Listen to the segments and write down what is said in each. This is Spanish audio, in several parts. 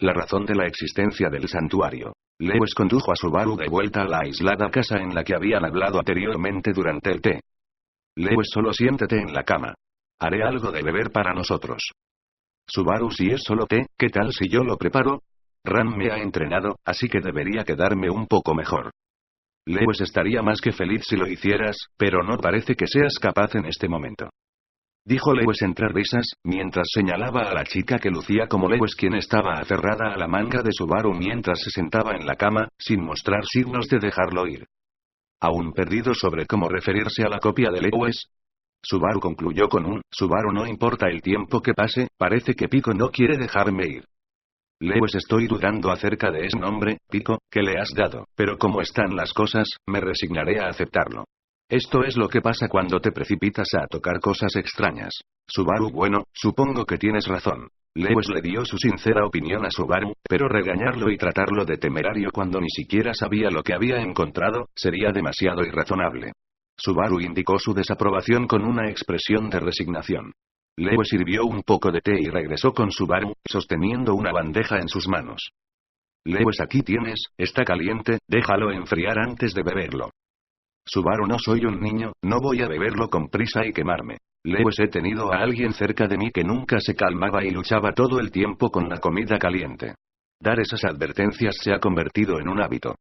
La razón de la existencia del santuario. Lewis condujo a Subaru de vuelta a la aislada casa en la que habían hablado anteriormente durante el té. Lewis, solo siéntate en la cama. Haré algo de beber para nosotros. Subaru, si es solo té, ¿qué tal si yo lo preparo? Ram me ha entrenado, así que debería quedarme un poco mejor. Lewis estaría más que feliz si lo hicieras, pero no parece que seas capaz en este momento. Dijo Lewis entre risas, mientras señalaba a la chica que lucía como Lewis, quien estaba aferrada a la manga de Subaru mientras se sentaba en la cama, sin mostrar signos de dejarlo ir. ¿Aún perdido sobre cómo referirse a la copia de Lewis? Subaru concluyó con un, Subaru, no importa el tiempo que pase, parece que Pico no quiere dejarme ir. Lewis, estoy dudando acerca de ese nombre, Pico, que le has dado, pero como están las cosas, me resignaré a aceptarlo. Esto es lo que pasa cuando te precipitas a tocar cosas extrañas. Subaru, bueno, supongo que tienes razón. Lewis le dio su sincera opinión a Subaru, pero regañarlo y tratarlo de temerario cuando ni siquiera sabía lo que había encontrado, sería demasiado irrazonable. Subaru indicó su desaprobación con una expresión de resignación. Lewis sirvió un poco de té y regresó con Subaru, sosteniendo una bandeja en sus manos. Lewis, aquí tienes, está caliente, déjalo enfriar antes de beberlo. Subaru, no soy un niño, no voy a beberlo con prisa y quemarme. Lewis, he tenido a alguien cerca de mí que nunca se calmaba y luchaba todo el tiempo con la comida caliente. Dar esas advertencias se ha convertido en un hábito.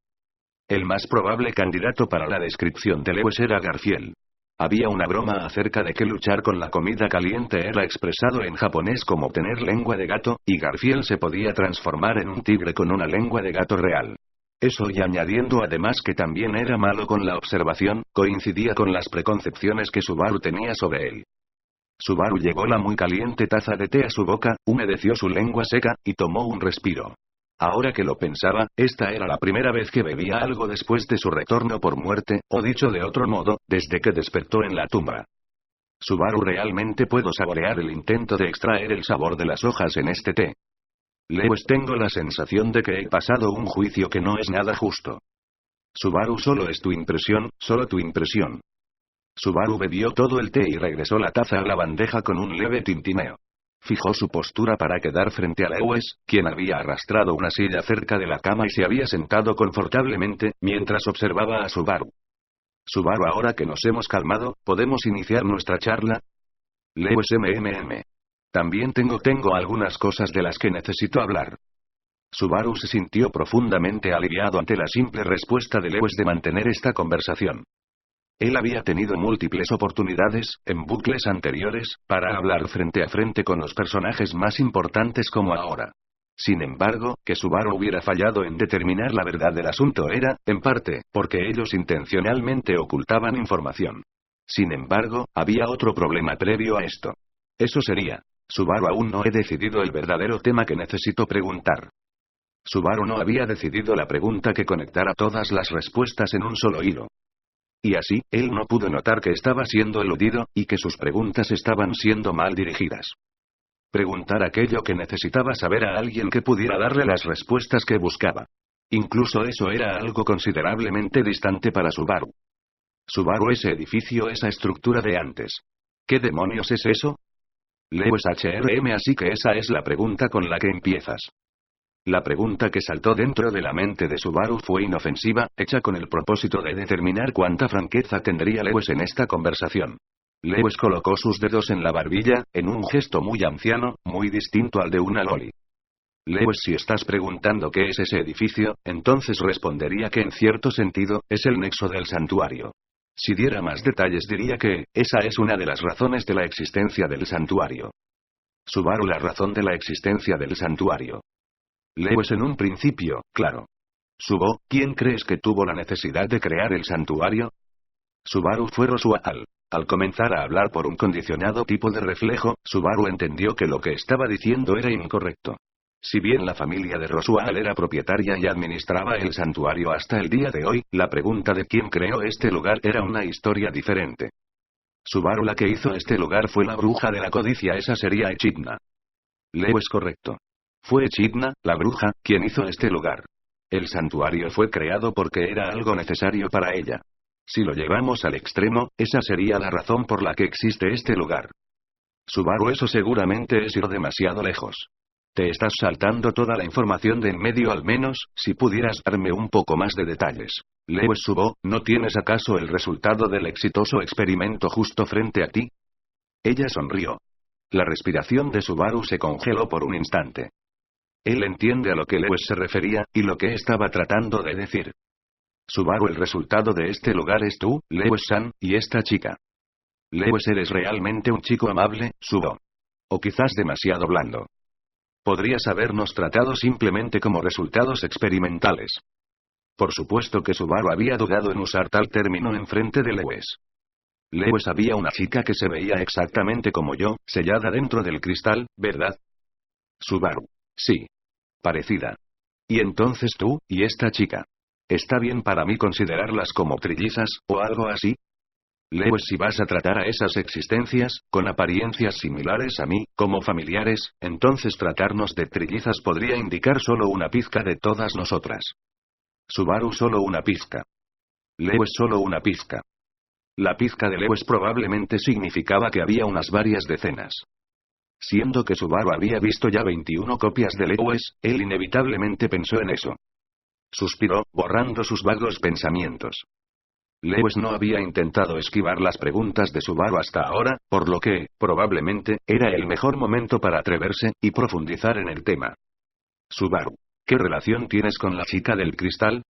El más probable candidato para la descripción de Lewis era Garfield. Había una broma acerca de que luchar con la comida caliente era expresado en japonés como tener lengua de gato, y Garfield se podía transformar en un tigre con una lengua de gato real. Eso, y añadiendo además que también era malo con la observación, coincidía con las preconcepciones que Subaru tenía sobre él. Subaru llevó la muy caliente taza de té a su boca, humedeció su lengua seca, y tomó un respiro. Ahora que lo pensaba, esta era la primera vez que bebía algo después de su retorno por muerte, o dicho de otro modo, desde que despertó en la tumba. Subaru, realmente puedo saborear el intento de extraer el sabor de las hojas en este té. Lewis, tengo la sensación de que he pasado un juicio que no es nada justo. Subaru, solo es tu impresión, solo tu impresión. Subaru bebió todo el té y regresó la taza a la bandeja con un leve tintineo. Fijó su postura para quedar frente a Lewis, quien había arrastrado una silla cerca de la cama y se había sentado confortablemente, mientras observaba a Subaru. Subaru, ahora que nos hemos calmado, ¿podemos iniciar nuestra charla? Lewis, También tengo algunas cosas de las que necesito hablar. Subaru se sintió profundamente aliviado ante la simple respuesta de Lewis de mantener esta conversación. Él había tenido múltiples oportunidades, en bucles anteriores, para hablar frente a frente con los personajes más importantes como ahora. Sin embargo, que Subaru hubiera fallado en determinar la verdad del asunto era, en parte, porque ellos intencionalmente ocultaban información. Sin embargo, había otro problema previo a esto. Eso sería, Subaru, aún no he decidido el verdadero tema que necesito preguntar. Subaru no había decidido la pregunta que conectara todas las respuestas en un solo hilo. Y así, él no pudo notar que estaba siendo eludido, y que sus preguntas estaban siendo mal dirigidas. Preguntar aquello que necesitaba saber a alguien que pudiera darle las respuestas que buscaba. Incluso eso era algo considerablemente distante para Subaru. Subaru, ese edificio, esa estructura de antes. ¿Qué demonios es eso? Lewis, así que esa es la pregunta con la que empiezas. La pregunta que saltó dentro de la mente de Subaru fue inofensiva, hecha con el propósito de determinar cuánta franqueza tendría Lewis en esta conversación. Lewis colocó sus dedos en la barbilla, en un gesto muy anciano, muy distinto al de una loli. Lewis, si estás preguntando qué es ese edificio, entonces respondería que en cierto sentido, es el nexo del santuario. Si diera más detalles diría que, esa es una de las razones de la existencia del santuario. Subaru, la razón de la existencia del santuario. Lewis, en un principio, claro. Subo, ¿quién crees que tuvo la necesidad de crear el santuario? Subaru, fue Rosual. Al comenzar a hablar por un condicionado tipo de reflejo, Subaru entendió que lo que estaba diciendo era incorrecto. Si bien la familia de Rosual era propietaria y administraba el santuario hasta el día de hoy, la pregunta de quién creó este lugar era una historia diferente. Subaru, la que hizo este lugar fue la bruja de la codicia, esa sería Echidna. Lewis, correcto. Fue Echidna, la bruja, quien hizo este lugar. El santuario fue creado porque era algo necesario para ella. Si lo llevamos al extremo, esa sería la razón por la que existe este lugar. Subaru, eso seguramente es ir demasiado lejos. Te estás saltando toda la información de en medio, al menos, si pudieras darme un poco más de detalles. Lewis Subo, ¿no tienes acaso el resultado del exitoso experimento justo frente a ti? Ella sonrió. La respiración de Subaru se congeló por un instante. Él entiende a lo que Lewis se refería, y lo que estaba tratando de decir. Subaru, el resultado de este lugar es tú, Lewis-san, y esta chica. Lewis, eres realmente un chico amable, Subo. O quizás demasiado blando. Podrías habernos tratado simplemente como resultados experimentales. Por supuesto que Subaru había dudado en usar tal término en frente de Lewis. Lewis, había una chica que se veía exactamente como yo, sellada dentro del cristal, ¿verdad? Subaru. Sí. Parecida. Y entonces tú, y esta chica. ¿Está bien para mí considerarlas como trillizas, o algo así? Lewis, si vas a tratar a esas existencias, con apariencias similares a mí, como familiares, entonces tratarnos de trillizas podría indicar solo una pizca de todas nosotras. Subaru, solo una pizca. Lewis, solo una pizca. La pizca de Lewis probablemente significaba que había unas varias decenas. Siendo que Subaru había visto ya 21 copias de Lewis, él inevitablemente pensó en eso. Suspiró, borrando sus vagos pensamientos. Lewis no había intentado esquivar las preguntas de Subaru hasta ahora, por lo que, probablemente, era el mejor momento para atreverse y profundizar en el tema. Subaru, ¿qué relación tienes con la chica del cristal?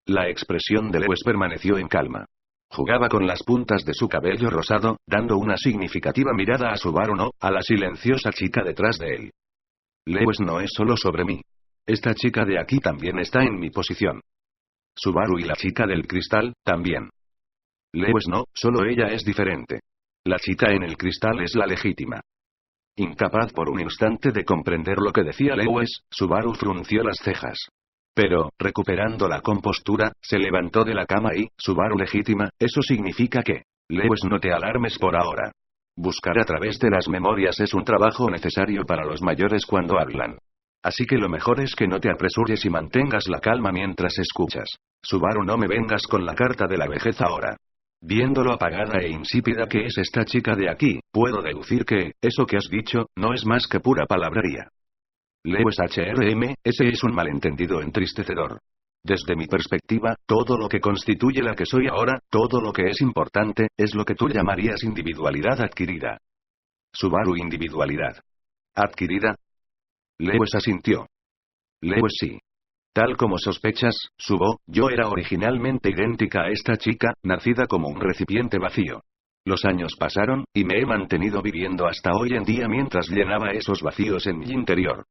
La expresión de Lewis permaneció en calma. Jugaba con las puntas de su cabello rosado, dando una significativa mirada a Subaru, no, a la silenciosa chica detrás de él. Lewis, no es solo sobre mí. Esta chica de aquí también está en mi posición. Subaru, y la chica del cristal, también. Lewis, no, solo ella es diferente. La chica en el cristal es la legítima. Incapaz por un instante de comprender lo que decía Lewis, Subaru frunció las cejas. Pero, recuperando la compostura, se levantó de la cama y, Subaru legítima, eso significa que... Lewis, no te alarmes por ahora. Buscar a través de las memorias es un trabajo necesario para los mayores cuando hablan. Así que lo mejor es que no te apresures y mantengas la calma mientras escuchas. Subaru, no me vengas con la carta de la vejez ahora. Viendo lo apagada e insípida que es esta chica de aquí, puedo deducir que, eso que has dicho, no es más que pura palabrería. Lewis HRM, ese es un malentendido entristecedor. Desde mi perspectiva, todo lo que constituye la que soy ahora, todo lo que es importante, es lo que tú llamarías individualidad adquirida. Subaru, individualidad adquirida. Lewis asintió. Lewis, sí. Tal como sospechas, Subo, yo era originalmente idéntica a esta chica, nacida como un recipiente vacío. Los años pasaron, y me he mantenido viviendo hasta hoy en día mientras llenaba esos vacíos en mi interior.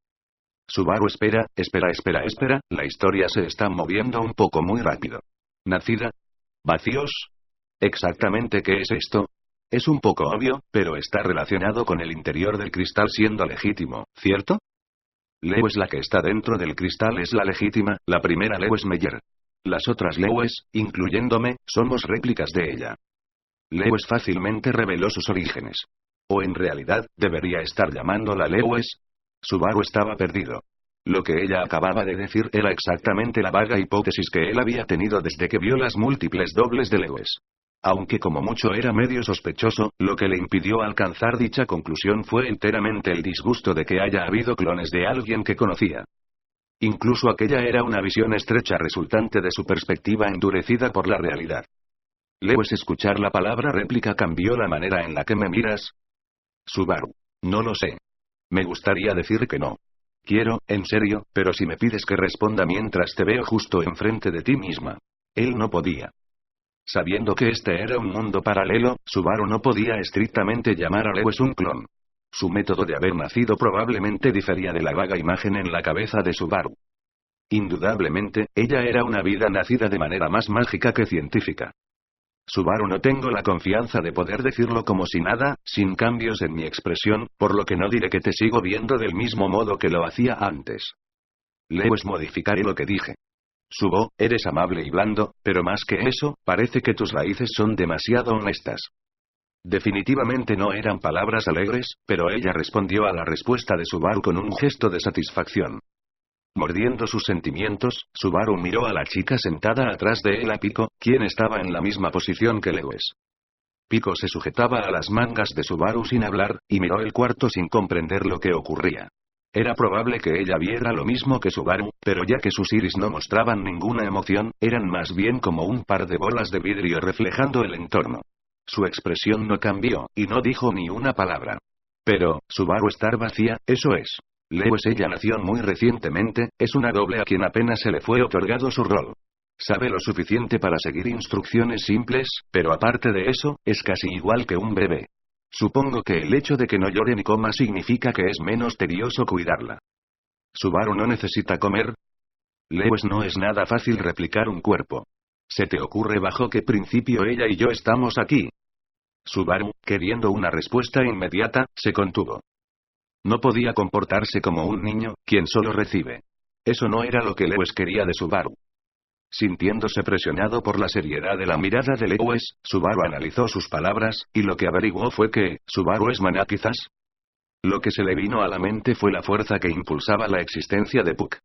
Subaru, espera, la historia se está moviendo un poco muy rápido. ¿Nacida? ¿Vacíos? ¿Exactamente qué es esto? Es un poco obvio, pero está relacionado con el interior del cristal siendo legítimo, ¿cierto? Lewis, la que está dentro del cristal es la legítima, la primera Lewis Meyer. Las otras Lewis, incluyéndome, somos réplicas de ella. Lewis fácilmente reveló sus orígenes. O en realidad, debería estar llamándola Lewis. Subaru estaba perdido. Lo que ella acababa de decir era exactamente la vaga hipótesis que él había tenido desde que vio las múltiples dobles de Lewis. Aunque como mucho era medio sospechoso, lo que le impidió alcanzar dicha conclusión fue enteramente el disgusto de que haya habido clones de alguien que conocía. Incluso aquella era una visión estrecha resultante de su perspectiva endurecida por la realidad. Lewis, escuchar la palabra réplica cambió la manera en la que me miras. Subaru. No lo sé. Me gustaría decir que no. Quiero, en serio, pero si me pides que responda mientras te veo justo enfrente de ti misma. Él no podía. Sabiendo que este era un mundo paralelo, Subaru no podía estrictamente llamar a Lewis un clon. Su método de haber nacido probablemente difería de la vaga imagen en la cabeza de Subaru. Indudablemente, ella era una vida nacida de manera más mágica que científica. Subaru, no tengo la confianza de poder decirlo como si nada, sin cambios en mi expresión, por lo que no diré que te sigo viendo del mismo modo que lo hacía antes. Lewis, modificaré lo que dije. Subo, eres amable y blando, pero más que eso, parece que tus raíces son demasiado honestas. Definitivamente no eran palabras alegres, pero ella respondió a la respuesta de Subaru con un gesto de satisfacción. Mordiendo sus sentimientos, Subaru miró a la chica sentada atrás de él, a Pico, quien estaba en la misma posición que Lewis. Pico se sujetaba a las mangas de Subaru sin hablar, y miró el cuarto sin comprender lo que ocurría. Era probable que ella viera lo mismo que Subaru, pero ya que sus iris no mostraban ninguna emoción, eran más bien como un par de bolas de vidrio reflejando el entorno. Su expresión no cambió, y no dijo ni una palabra. Pero, Subaru estar vacía, eso es. Lewis ella nació muy recientemente, es una doble a quien apenas se le fue otorgado su rol. Sabe lo suficiente para seguir instrucciones simples, pero aparte de eso, es casi igual que un bebé. Supongo que el hecho de que no llore ni coma significa que es menos tedioso cuidarla. ¿Subaru no necesita comer? Lewis, no es nada fácil replicar un cuerpo. ¿Se te ocurre bajo qué principio ella y yo estamos aquí? Subaru, queriendo una respuesta inmediata, se contuvo. No podía comportarse como un niño, quien solo recibe. Eso no era lo que Lewis quería de Subaru. Sintiéndose presionado por la seriedad de la mirada de Lewis, Subaru analizó sus palabras, y lo que averiguó fue que, ¿Subaru es maná quizás? Lo que se le vino a la mente fue la fuerza que impulsaba la existencia de Puck.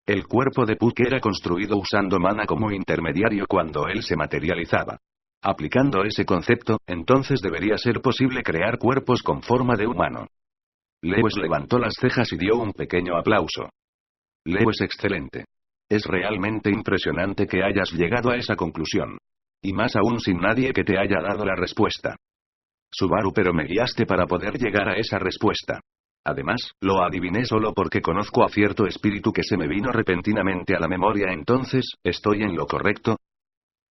El cuerpo de Puck era construido usando mana como intermediario cuando él se materializaba. Aplicando ese concepto, entonces debería ser posible crear cuerpos con forma de humano. Lewis levantó las cejas y dio un pequeño aplauso. Lewis, excelente. Es realmente impresionante que hayas llegado a esa conclusión. Y más aún sin nadie que te haya dado la respuesta. Subaru, pero me guiaste para poder llegar a esa respuesta. Además, lo adiviné solo porque conozco a cierto espíritu que se me vino repentinamente a la memoria. Entonces, ¿estoy en lo correcto?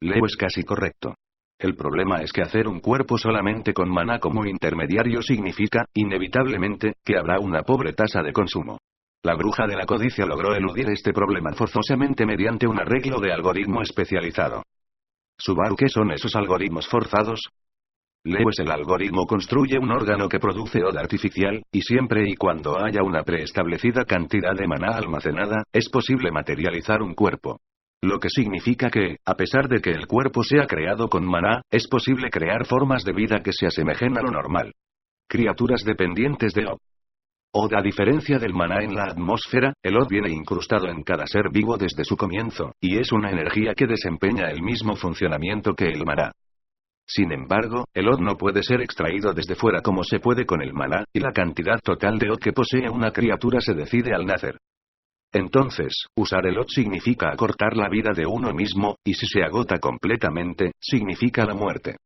Lewis, casi correcto. El problema es que hacer un cuerpo solamente con maná como intermediario significa, inevitablemente, que habrá una pobre tasa de consumo. La bruja de la codicia logró eludir este problema forzosamente mediante un arreglo de algoritmo especializado. Subaru, ¿qué son esos algoritmos forzados? Lewis, el algoritmo construye un órgano que produce oda artificial, y siempre y cuando haya una preestablecida cantidad de maná almacenada, es posible materializar un cuerpo. Lo que significa que, a pesar de que el cuerpo sea creado con maná, es posible crear formas de vida que se asemejen a lo normal. Criaturas dependientes de Od. Od, a diferencia del maná en la atmósfera, el Od viene incrustado en cada ser vivo desde su comienzo, y es una energía que desempeña el mismo funcionamiento que el maná. Sin embargo, el Od no puede ser extraído desde fuera como se puede con el maná, y la cantidad total de Od que posee una criatura se decide al nacer. Entonces, usar el Od significa acortar la vida de uno mismo, y si se agota completamente, significa la muerte.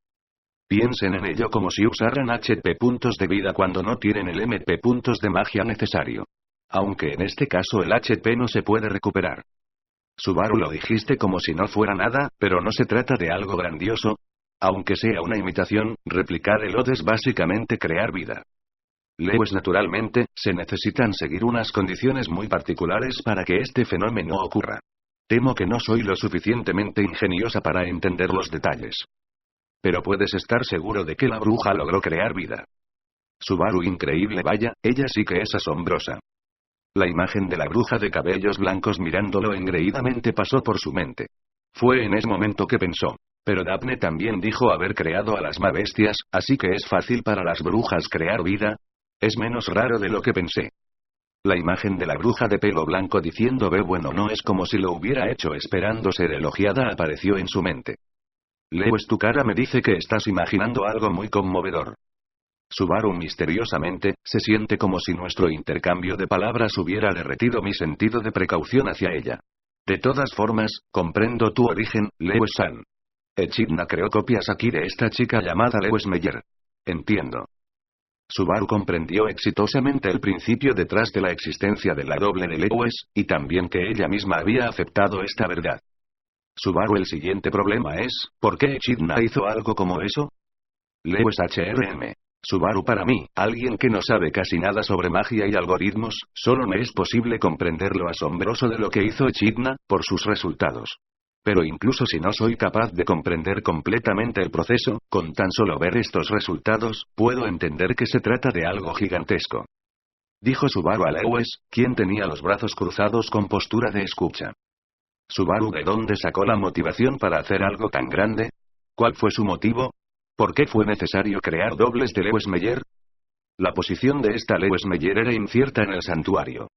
Piensen en ello como si usaran HP puntos de vida cuando no tienen el MP puntos de magia necesario. Aunque en este caso el HP no se puede recuperar. Subaru, lo dijiste como si no fuera nada, pero no se trata de algo grandioso. Aunque sea una imitación, replicar el Od es básicamente crear vida. Lewis, naturalmente, se necesitan seguir unas condiciones muy particulares para que este fenómeno ocurra. Temo que no soy lo suficientemente ingeniosa para entender los detalles. Pero puedes estar seguro de que la bruja logró crear vida. Subaru, increíble, vaya, ella sí que es asombrosa. La imagen de la bruja de cabellos blancos mirándolo engreídamente pasó por su mente. Fue en ese momento que pensó. Pero Daphne también dijo haber creado a las bestias, así que es fácil para las brujas crear vida. Es menos raro de lo que pensé. La imagen de la bruja de pelo blanco diciendo ve bueno no es como si lo hubiera hecho esperando ser elogiada apareció en su mente. Lewis, tu cara me dice que estás imaginando algo muy conmovedor. Subaru, misteriosamente, se siente como si nuestro intercambio de palabras hubiera derretido mi sentido de precaución hacia ella. De todas formas, comprendo tu origen, Lewis-san. Echidna creó copias aquí de esta chica llamada Lewis Meyer. Entiendo. Subaru comprendió exitosamente el principio detrás de la existencia de la doble de Lewis, y también que ella misma había aceptado esta verdad. Subaru, el siguiente problema es, ¿por qué Echidna hizo algo como eso? Lewis HRM. Subaru, para mí, alguien que no sabe casi nada sobre magia y algoritmos, solo me es posible comprender lo asombroso de lo que hizo Echidna, por sus resultados. Pero incluso si no soy capaz de comprender completamente el proceso, con tan solo ver estos resultados, puedo entender que se trata de algo gigantesco. Dijo Subaru a Lewis, quien tenía los brazos cruzados con postura de escucha. Subaru, ¿de dónde sacó la motivación para hacer algo tan grande? ¿Cuál fue su motivo? ¿Por qué fue necesario crear dobles de Lewis Meyer? La posición de esta Lewis Meyer era incierta en el santuario.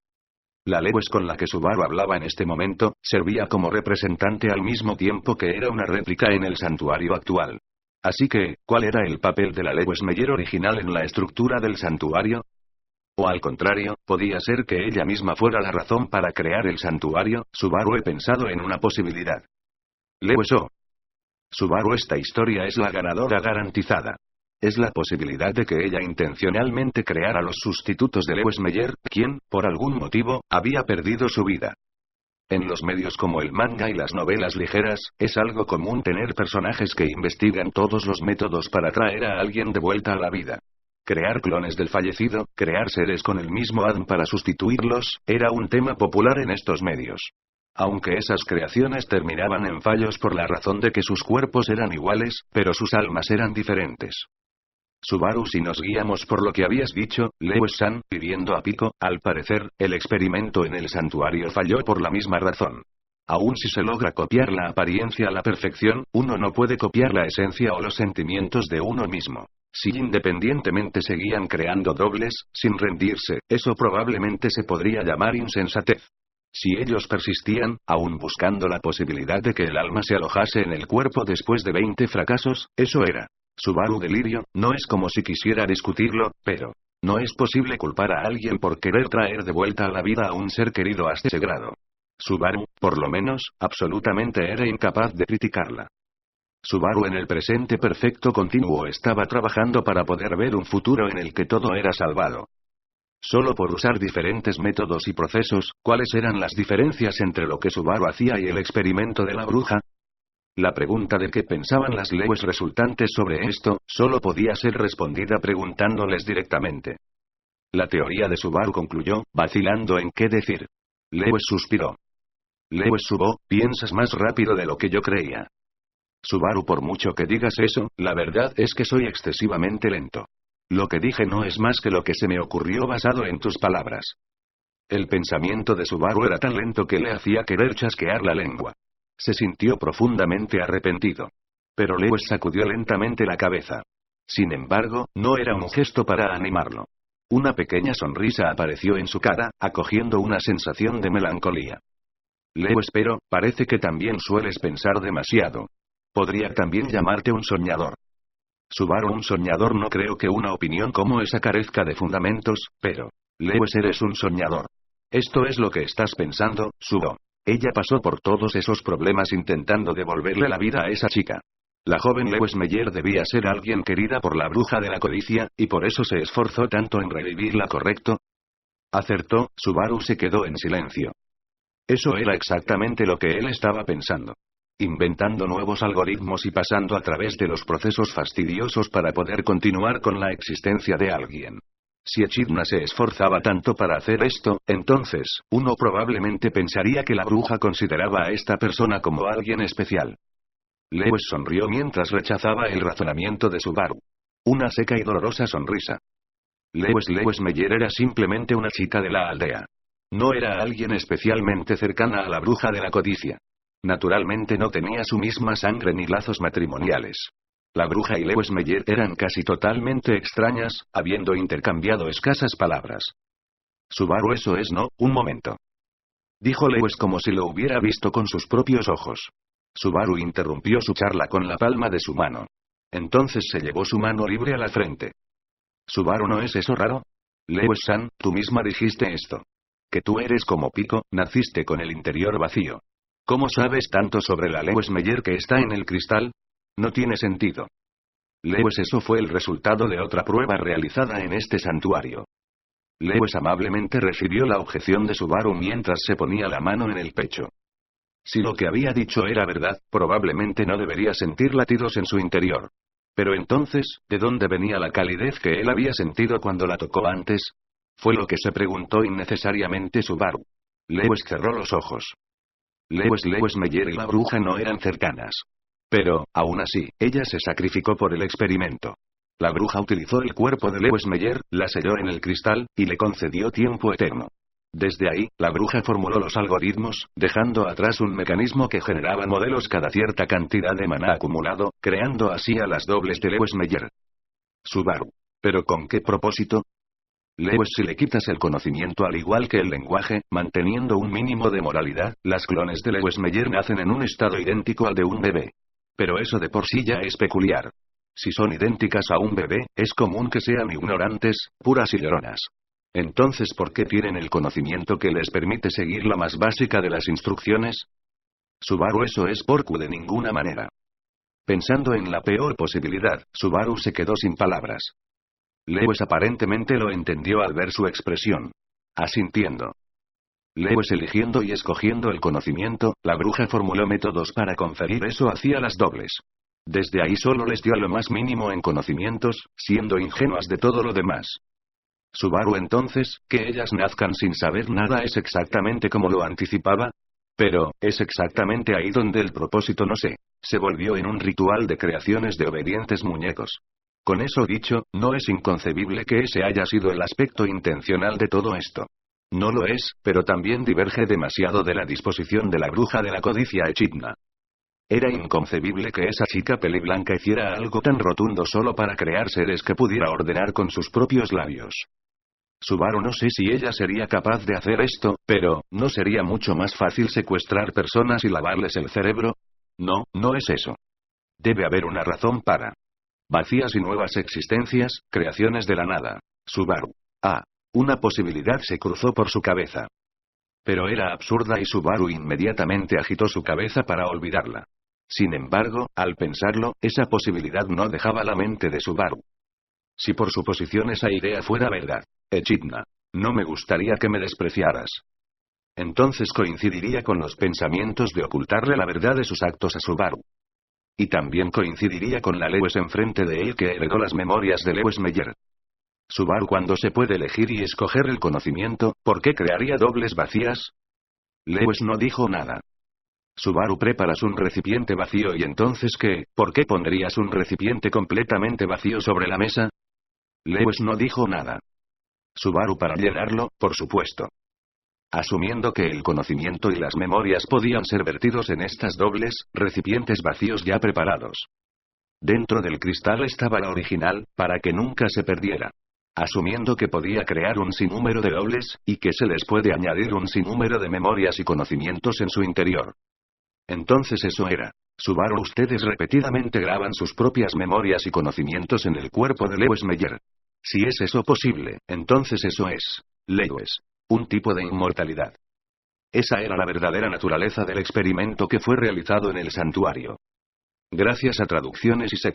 La Lewis con la que Subaru hablaba en este momento, servía como representante al mismo tiempo que era una réplica en el santuario actual. Así que, ¿cuál era el papel de la Lewis Meyer original en la estructura del santuario? O al contrario, podía ser que ella misma fuera la razón para crear el santuario. Subaru, he pensado en una posibilidad. Lewis O. Subaru, esta historia es la ganadora garantizada. Es la posibilidad de que ella intencionalmente creara los sustitutos de Lewis Meyer, quien, por algún motivo, había perdido su vida. En los medios como el manga y las novelas ligeras, es algo común tener personajes que investigan todos los métodos para traer a alguien de vuelta a la vida. Crear clones del fallecido, crear seres con el mismo ADN para sustituirlos, era un tema popular en estos medios. Aunque esas creaciones terminaban en fallos por la razón de que sus cuerpos eran iguales, pero sus almas eran diferentes. Subaru, si nos guiamos por lo que habías dicho, Lewis-san, pidiendo a Pico, al parecer, el experimento en el santuario falló por la misma razón. Aun si se logra copiar la apariencia a la perfección, uno no puede copiar la esencia o los sentimientos de uno mismo. Si independientemente seguían creando dobles, sin rendirse, eso probablemente se podría llamar insensatez. Si ellos persistían, aún buscando la posibilidad de que el alma se alojase en el cuerpo después de 20 fracasos, eso era Subaru delirio. No es como si quisiera discutirlo, pero no es posible culpar a alguien por querer traer de vuelta a la vida a un ser querido hasta ese grado. Subaru, por lo menos, absolutamente era incapaz de criticarla. Subaru en el presente perfecto continuo estaba trabajando para poder ver un futuro en el que todo era salvado. Solo por usar diferentes métodos y procesos, ¿cuáles eran las diferencias entre lo que Subaru hacía y el experimento de la bruja? La pregunta de qué pensaban las Lewis resultantes sobre esto, solo podía ser respondida preguntándoles directamente. La teoría de Subaru concluyó, vacilando en qué decir. Lewis suspiró. Lewis Subo, piensas más rápido de lo que yo creía. Subaru, por mucho que digas eso, la verdad es que soy excesivamente lento. Lo que dije no es más que lo que se me ocurrió basado en tus palabras. El pensamiento de Subaru era tan lento que le hacía querer chasquear la lengua. Se sintió profundamente arrepentido. Pero Lewis sacudió lentamente la cabeza. Sin embargo, no era un gesto para animarlo. Una pequeña sonrisa apareció en su cara, acogiendo una sensación de melancolía. Lewis, pero, parece que también sueles pensar demasiado. Podría también llamarte un soñador. Subaru, un soñador, no creo que una opinión como esa carezca de fundamentos, pero Lewis, eres un soñador. Esto es lo que estás pensando, Subo. Ella pasó por todos esos problemas intentando devolverle la vida a esa chica. La joven Lewis Meyer debía ser alguien querida por la bruja de la codicia, y por eso se esforzó tanto en revivirla, ¿correcto? Acertó. Subaru se quedó en silencio. Eso era exactamente lo que él estaba pensando. Inventando nuevos algoritmos y pasando a través de los procesos fastidiosos para poder continuar con la existencia de alguien. Si Echidna se esforzaba tanto para hacer esto, entonces, uno probablemente pensaría que la bruja consideraba a esta persona como alguien especial. Lewis sonrió mientras rechazaba el razonamiento de Subaru. Una seca y dolorosa sonrisa. Lewis Meyer era simplemente una chica de la aldea. No era alguien especialmente cercana a la bruja de la codicia. Naturalmente no tenía su misma sangre ni lazos matrimoniales. La bruja y Lewis Meyer eran casi totalmente extrañas, habiendo intercambiado escasas palabras. Subaru, eso es, no, un momento. Dijo Lewis como si lo hubiera visto con sus propios ojos. Subaru interrumpió su charla con la palma de su mano. Entonces se llevó su mano libre a la frente. Subaru, ¿no es eso raro? Lewis-san, tú misma dijiste esto. Que tú eres como Pico, naciste con el interior vacío. ¿Cómo sabes tanto sobre la Lewis Meyer que está en el cristal? No tiene sentido. Lewis, eso fue el resultado de otra prueba realizada en este santuario. Lewis amablemente recibió la objeción de Subaru mientras se ponía la mano en el pecho. Si lo que había dicho era verdad, probablemente no debería sentir latidos en su interior. Pero entonces, ¿de dónde venía la calidez que él había sentido cuando la tocó antes? Fue lo que se preguntó innecesariamente Subaru. Lewis cerró los ojos. Lewis Meyer y la bruja no eran cercanas. Pero, aún así, ella se sacrificó por el experimento. La bruja utilizó el cuerpo de Lewis Meyer, la selló en el cristal, y le concedió tiempo eterno. Desde ahí, la bruja formuló los algoritmos, dejando atrás un mecanismo que generaba modelos cada cierta cantidad de maná acumulado, creando así a las dobles de Lewis Meyer. Subaru. ¿Pero con qué propósito? Lewis, si le quitas el conocimiento al igual que el lenguaje, manteniendo un mínimo de moralidad, las clones de Lewis Meyer nacen en un estado idéntico al de un bebé. Pero eso de por sí ya es peculiar. Si son idénticas a un bebé, es común que sean ignorantes, puras y lloronas. Entonces, ¿por qué tienen el conocimiento que les permite seguir la más básica de las instrucciones? Subaru, eso es porco de ninguna manera. Pensando en la peor posibilidad, Subaru se quedó sin palabras. Lewis aparentemente lo entendió al ver su expresión. Asintiendo. Lewis eligiendo y escogiendo el conocimiento, la bruja formuló métodos para conferir eso hacia las dobles. Desde ahí solo les dio lo más mínimo en conocimientos, siendo ingenuas de todo lo demás. Subaru, entonces, que ellas nazcan sin saber nada es exactamente como lo anticipaba. Pero, es exactamente ahí donde el propósito no se volvió en un ritual de creaciones de obedientes muñecos. Con eso dicho, no es inconcebible que ese haya sido el aspecto intencional de todo esto. No lo es, pero también diverge demasiado de la disposición de la bruja de la codicia Echidna. Era inconcebible que esa chica peliblanca hiciera algo tan rotundo solo para crear seres que pudiera ordenar con sus propios labios. Subaru, no sé si ella sería capaz de hacer esto, pero, ¿no sería mucho más fácil secuestrar personas y lavarles el cerebro? No, no es eso. Debe haber una razón para. Vacías y nuevas existencias, creaciones de la nada. Subaru. Una posibilidad se cruzó por su cabeza. Pero era absurda y Subaru inmediatamente agitó su cabeza para olvidarla. Sin embargo, al pensarlo, esa posibilidad no dejaba la mente de Subaru. Si por suposición esa idea fuera verdad, Echidna, no me gustaría que me despreciaras. Entonces coincidiría con los pensamientos de ocultarle la verdad de sus actos a Subaru. Y también coincidiría con la Lewis enfrente de él que heredó las memorias de Lewis Meyer. Subaru, cuando se puede elegir y escoger el conocimiento, ¿por qué crearía dobles vacías? Lewis no dijo nada. Subaru, preparas un recipiente vacío y entonces ¿qué? ¿Por qué pondrías un recipiente completamente vacío sobre la mesa? Lewis no dijo nada. Subaru, para llenarlo, por supuesto. Asumiendo que el conocimiento y las memorias podían ser vertidos en estas dobles, recipientes vacíos ya preparados. Dentro del cristal estaba la original, para que nunca se perdiera. Asumiendo que podía crear un sinnúmero de dobles, y que se les puede añadir un sinnúmero de memorias y conocimientos en su interior. Entonces eso era. Subaru, ustedes repetidamente graban sus propias memorias y conocimientos en el cuerpo de Lewis Meyer. Si es eso posible, entonces eso es, Lewis, un tipo de inmortalidad. Esa era la verdadera naturaleza del experimento que fue realizado en el santuario. Gracias a Traducciones y Secas.